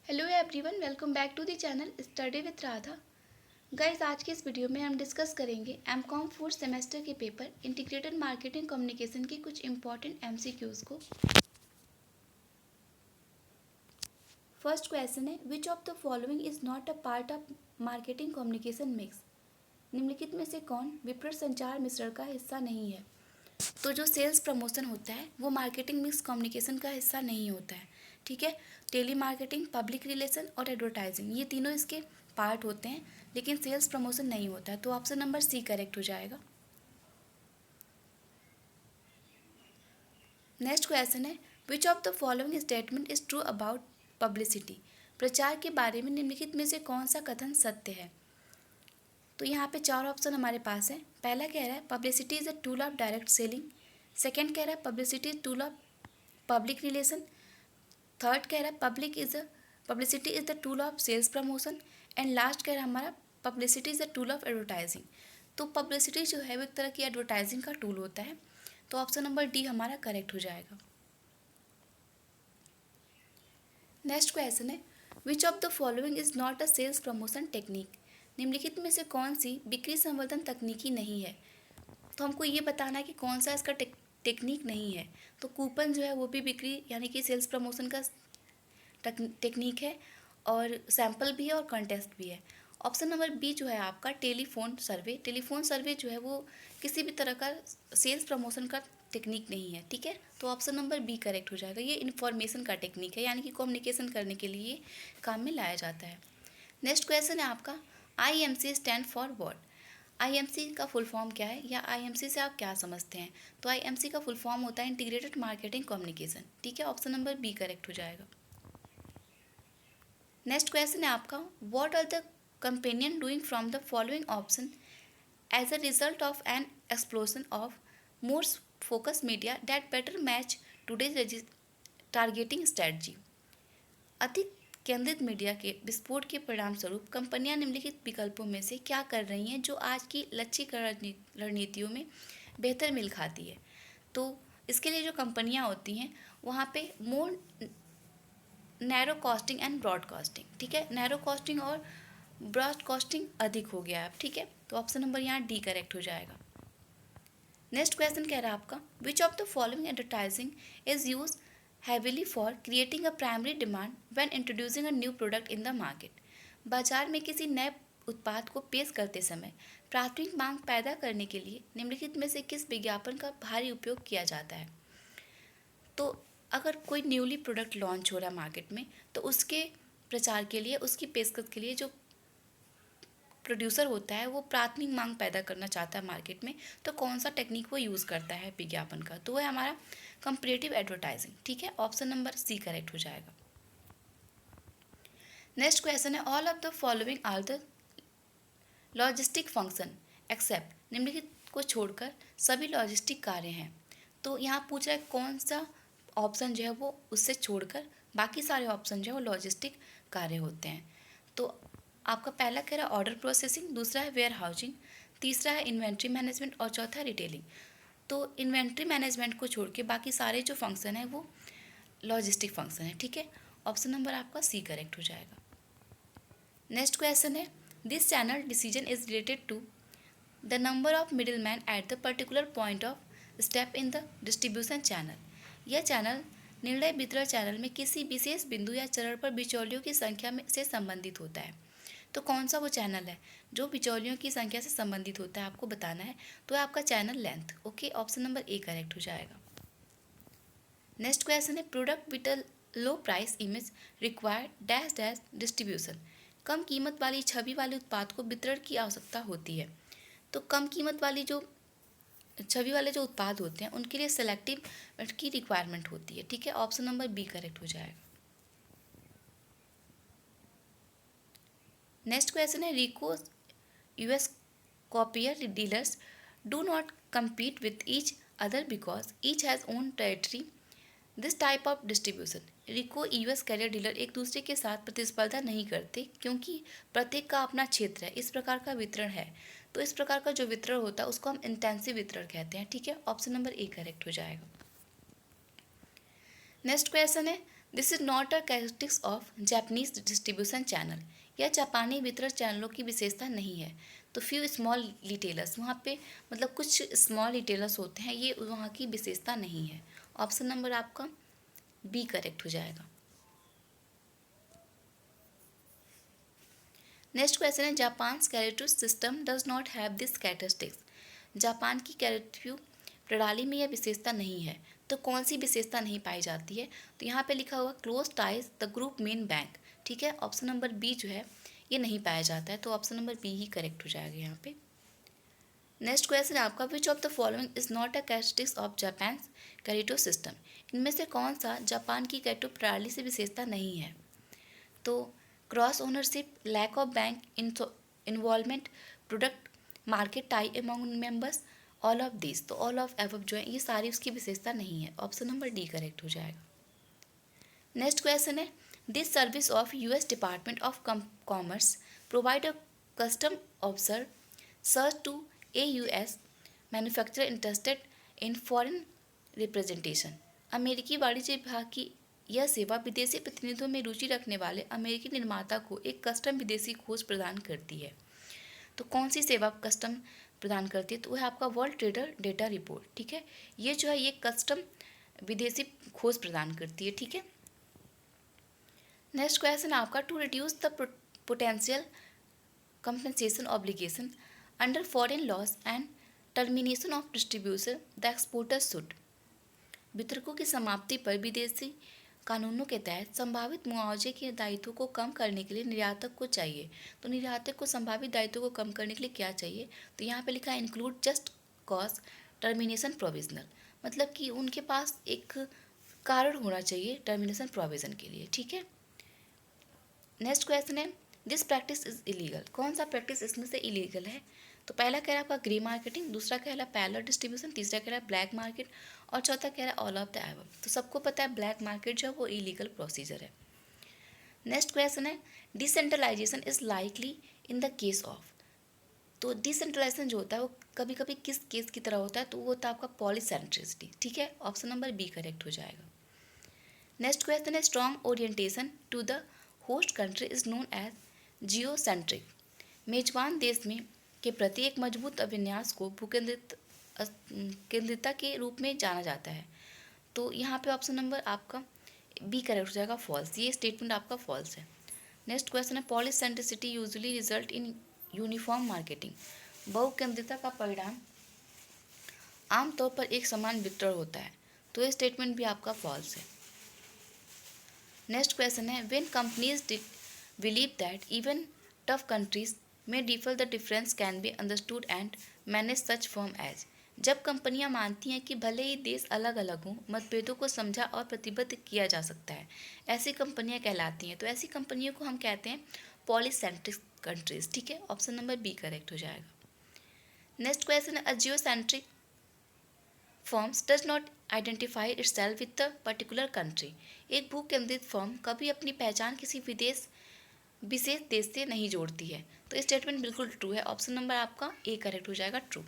Hello everyone, welcome back to the channel study with Radha. Guys, आज के इस video में हम डिस्कस करेंगे एमकॉम फोर्थ सेमेस्टर के पेपर इंटीग्रेटेड मार्केटिंग कम्युनिकेशन के कुछ इंपॉर्टेंट एमसीक्यूज को। फर्स्ट क्वेश्चन है, which of the following is not a part of marketing communication mix. निम्नलिखित में से कौन विपणन संचार मिश्रण का हिस्सा नहीं है। तो जो सेल्स प्रमोशन होता है वो मार्केटिंग मिक्स कम्युनिकेशन का हिस्सा नहीं होता है। ठीक है, टेली मार्केटिंग, पब्लिक रिलेशन और एडवर्टाइजिंग ये तीनों इसके पार्ट होते हैं, लेकिन सेल्स प्रमोशन नहीं होता है। तो ऑप्शन नंबर सी करेक्ट हो जाएगा। नेक्स्ट क्वेश्चन है, which of the following statement is true about publicity. प्रचार के बारे में निम्नलिखित में से कौन सा कथन सत्य है। तो यहाँ पे चार ऑप्शन हमारे पास है। पहला कह रहा है publicity is a tool of direct selling. Second कह रहा है publicity is tool of public relation. Third कह रहा है publicity is the tool of sales promotion. And last कह रहा है हमारा publicity is the tool of advertising. तो पब्लिसिटी जो है वो एक तरह की एडवर्टाइजिंग का टूल होता है। तो ऑप्शन नंबर डी हमारा करेक्ट हो जाएगा। नेक्स्ट क्वेश्चन है, which of the following is not a sales promotion technique. निम्नलिखित में से कौन सी बिक्री संवर्धन तकनीकी नहीं है। तो हमको ये बताना है कि कौन सा इसका टेक्निक नहीं है। तो कूपन जो है वो भी बिक्री यानी कि सेल्स प्रमोशन का टेक्निक है, और सैम्पल भी है और कंटेस्ट भी है। ऑप्शन नंबर बी जो है आपका टेलीफोन सर्वे जो है वो किसी भी तरह का सेल्स प्रमोशन का टेक्निक नहीं है। ठीक है, तो ऑप्शन नंबर बी करेक्ट हो जाएगा। ये इन्फॉर्मेशन का टेक्निक है, यानी कि कम्युनिकेशन करने के लिए काम में लाया जाता है। नेक्स्ट क्वेश्चन है आपका, IMC stand for what. IMC का फुल फॉर्म क्या है, या IMC से आप क्या समझते हैं। तो IMC का फुल फॉर्म होता है इंटीग्रेटेड मार्केटिंग कम्युनिकेशन। ठीक है, ऑप्शन नंबर बी करेक्ट हो जाएगा। नेक्स्ट क्वेश्चन है आपका, what are the companion doing from the following option as a result of an explosion of more focus media that better match today's targeting strategy. अधिक केंद्रित media के विस्फोट के परिणाम स्वरूप कंपनियां निम्नलिखित विकल्पों में से क्या कर रही हैं जो आज की लक्ष्यीकरण रणनीतियों में बेहतर मिल खाती है। तो इसके लिए जो कंपनियां होती हैं वहाँ पे more narrow costing and broad costing. ठीक है, नैरो कॉस्टिंग और ब्रॉड कॉस्टिंग अधिक हो गया है। ठीक है, तो ऑप्शन नंबर यहाँ डी करेक्ट हो जाएगा। नेक्स्ट क्वेश्चन कह रहा है आपका, which of the following advertising is use heavily for creating a primary demand when introducing a new product in the market. बाजार में किसी नए उत्पाद को पेश करते समय प्राथमिक मांग पैदा करने के लिए निम्नलिखित में से किस विज्ञापन का भारी उपयोग किया जाता है। तो अगर कोई न्यूली प्रोडक्ट लॉन्च हो रहा है मार्केट में, तो उसके प्रचार के लिए, उसकी पेशकश के लिए जो प्रोड्यूसर होता है वो प्राथमिक मांग पैदा करना चाहता है मार्केट में, तो कौन सा टेक्निक वो यूज़ करता है विज्ञापन का। तो वो है हमारा कंपैरेटिव एडवर्टाइजिंग। ठीक है, ऑप्शन नंबर सी करेक्ट हो जाएगा। नेक्स्ट क्वेश्चन है, all of the following are the logistic function except. निम्नलिखित को छोड़कर सभी लॉजिस्टिक कार्य हैं। तो यहाँ पूछ रहा है कौन सा ऑप्शन जो है वो उससे छोड़कर बाकी सारे ऑप्शन जो है वो लॉजिस्टिक कार्य होते हैं। तो आपका पहला कह रहा है ऑर्डर प्रोसेसिंग, दूसरा है वेयर हाउसिंग, तीसरा है इन्वेंट्री मैनेजमेंट और चौथा है रिटेलिंग। तो इन्वेंट्री मैनेजमेंट को छोड़ के बाकी सारे जो फंक्शन है वो लॉजिस्टिक फंक्शन है। ठीक है, ऑप्शन नंबर आपका सी करेक्ट हो जाएगा। नेक्स्ट क्वेश्चन है, this channel decision is related to the number of middle man at the particular point of step in the distribution channel. यह चैनल निर्णय वितरण चैनल में किसी विशेष बिंदु या चरण पर बिचौलियों की संख्या में से संबंधित होता है। तो कौन सा वो चैनल है जो बिचौलियों की संख्या से संबंधित होता है, आपको बताना है। तो है आपका channel length. Okay, option number A correct हो जाएगा। नेक्स्ट क्वेश्चन है, product with a low price image required dash dash distribution. कम कीमत वाली छवि वाले उत्पाद को वितरण की आवश्यकता होती है। तो कम कीमत वाली जो छवि वाले जो उत्पाद होते हैं उनके लिए सेलेक्टिव की रिक्वायरमेंट होती है। ठीक है, ऑप्शन नंबर बी करेक्ट हो जाएगा। नेक्स्ट क्वेश्चन है, Ricoh US copier dealers do not compete with each other because each has own territory. This type of distribution. Ricoh US carrier dealer एक दूसरे के साथ प्रतिस्पर्धा नहीं करते क्योंकि प्रत्येक का अपना क्षेत्र है। इस प्रकार का वितरण है। तो इस प्रकार का जो वितरण होता है उसको हम इंटेंसिव वितरण कहते हैं। ठीक है, ऑप्शन नंबर ए करेक्ट हो जाएगा। नेक्स्ट क्वेश्चन है, this is not a characteristics of Japanese distribution channel. यह जापानी वितरण चैनलों की विशेषता नहीं है। तो फ्यू स्मॉल रिटेलर्स, वहाँ पे मतलब कुछ स्मॉल रिटेलर्स होते हैं, ये वहाँ की विशेषता नहीं है। ऑप्शन नंबर आपका बी करेक्ट हो जाएगा। नेक्स्ट क्वेश्चन है, Japan keiretsu system does not have this characteristics. Japan की कैरेटिव प्रणाली में यह विशेषता नहीं है। तो कौन सी विशेषता नहीं पाई जाती है? तो यहाँ पे लिखा हुआ close ties the group main bank. ठीक है, ऑप्शन नंबर बी जो है ये नहीं पाया जाता है, तो ऑप्शन नंबर बी ही करेक्ट हो जाएगा यहाँ पे। नेक्स्ट क्वेश्चन है आपका, which of the following is not a characteristics of Japan keiretsu system. इनमें से कौन सा जापान की कैरेटिव प्रणाली से विशेषता नहीं है? तो cross ownership, lack of bank involvement, product market tie among members, all of this. तो ऑल ऑफ एबव जो है ये सारी उसकी विशेषता नहीं है। ऑप्शन नंबर डी करेक्ट हो जाएगा। नेक्स्ट क्वेश्चन है, this service of US department of commerce provide a custom officer search to a US manufacturer interested in foreign representation. अमेरिकी वाणिज्य विभाग की यह सेवा विदेशी प्रतिनिधियों में रुचि रखने वाले अमेरिकी निर्माता को एक कस्टम विदेशी खोज प्रदान करती है। तो कौन सी सेवा कस्टम प्रदान करती है? तो वह आपका वर्ल्ड ट्रेडर डेटा रिपोर्ट। ठीक है, ये जो है ये कस्टम विदेशी खोज प्रदान करती है। ठीक है, नेक्स्ट क्वेश्चन आपका, to reduce the potential compensation obligation under foreign laws and termination of distribution the exporter should. वितरकों की समाप्ति पर विदेशी कानूनों के तहत संभावित मुआवजे के दायित्व को कम करने के लिए निर्यातक को चाहिए। तो निर्यातक को संभावित दायित्व को कम करने के लिए क्या चाहिए? तो यहाँ पे लिखा है include just cause termination provisional, मतलब कि उनके पास एक कारण होना चाहिए टर्मिनेशन प्रोविजन के लिए। ठीक है, नेक्स्ट क्वेश्चन है, दिस प्रैक्टिस इज इलीगल। कौन सा प्रैक्टिस इसमें से इलीगल है? तो पहला कह रहा है आपका ग्रे मार्केटिंग, दूसरा कह रहा है पैरेलल डिस्ट्रीब्यूशन, तीसरा कह रहा है ब्लैक मार्केट और चौथा कह रहा है ऑल ऑफ द एबव। तो सबको पता है ब्लैक मार्केट जो है वो इलीगल प्रोसीजर है। नेक्स्ट क्वेश्चन है, decentralization is likely in the case of. तो डिसेंट्रलाइजेशन जो होता है वो कभी कभी किस केस की तरह होता है? तो वो होता है आपका पॉलीसेंट्रिसिटी। ठीक है, ऑप्शन नंबर बी करेक्ट हो जाएगा। नेक्स्ट क्वेश्चन है, strong orientation to the host country is known as geocentric. मेजबान देश में के प्रति एक मजबूत अभिन्यास को केंद्रिता के रूप में जाना जाता है। तो यहाँ पे ऑप्शन नंबर आपका बी करेक्ट हो जाएगा, फॉल्स। ये स्टेटमेंट आपका फॉल्स है। नेक्स्ट क्वेश्चन है, polycentricity usually result in uniform marketing. बहुकेंद्रिता का परिणाम आमतौर पर एक समान वितरण होता है। तो ये स्टेटमेंट भी आपका फॉल्स है। नेक्स्ट क्वेश्चन है, when companies believe that even tough countries में differ the difference can be understood and manage such form as. जब कंपनियां मानती हैं कि भले ही देश अलग अलग हों, मतभेदों को समझा और प्रतिबद्ध किया जा सकता है, ऐसी कंपनियां कहलाती हैं। तो ऐसी कंपनियों को हम कहते हैं पॉलीसेंट्रिक कंट्रीज। ठीक है, ऑप्शन नंबर बी करेक्ट हो जाएगा। नेक्स्ट क्वेश्चन है, a geocentric firms does not identify itself with the particular country. एक भू केंद्रित फर्म कभी अपनी पहचान किसी विशेष देश से नहीं जोड़ती है। तो ये स्टेटमेंट बिल्कुल ट्रू है। ऑप्शन नंबर आपका ए करेक्ट हो जाएगा, ट्रू।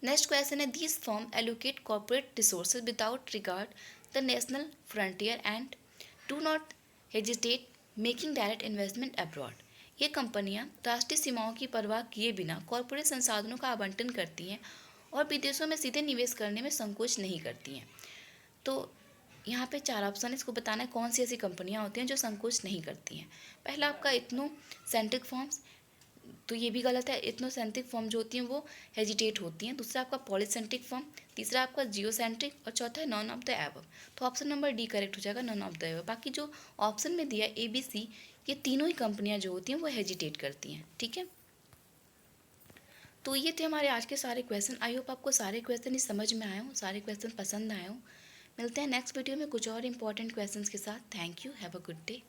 नेक्स्ट क्वेश्चन है, this firm allocate corporate resources without regard the national frontier and do not hesitate making direct investment abroad. ये कंपनियां राष्ट्रीय सीमाओं की परवाह किए बिना कॉर्पोरेट संसाधनों का आवंटन करती हैं और विदेशों में सीधे निवेश करने में संकोच नहीं करती हैं। तो यहाँ पे चार ऑप्शन, इसको बताना है कौन सी ऐसी कंपनियाँ होती हैं जो संकोच नहीं करती हैं। पहला आपका इथनो सेंट्रिक फॉर्म्स, तो ये भी गलत है। इथनो सेंट्रिक फॉर्म जो होती हैं वो हेजिटेट होती हैं। दूसरा आपका पॉलीसेंट्रिक फॉर्म, तीसरा आपका जियोसेंट्रिक और चौथा है नॉन ऑफ द एबव। तो ऑप्शन नंबर डी करेक्ट हो जाएगा, नॉन ऑफ द एबव। बाकी जो ऑप्शन में दिया ए बी सी, ये तीनों ही कंपनियाँ जो होती हैं वो हेजिटेट करती हैं। ठीक है, तो ये थे हमारे आज के सारे क्वेश्चन। आई होप आपको सारे क्वेश्चन ही समझ में आए हों, सारे क्वेश्चन पसंद आए हों। मिलते हैं नेक्स्ट वीडियो में कुछ और इंपॉर्टेंट क्वेश्चंस के साथ। Thank you, have a good day.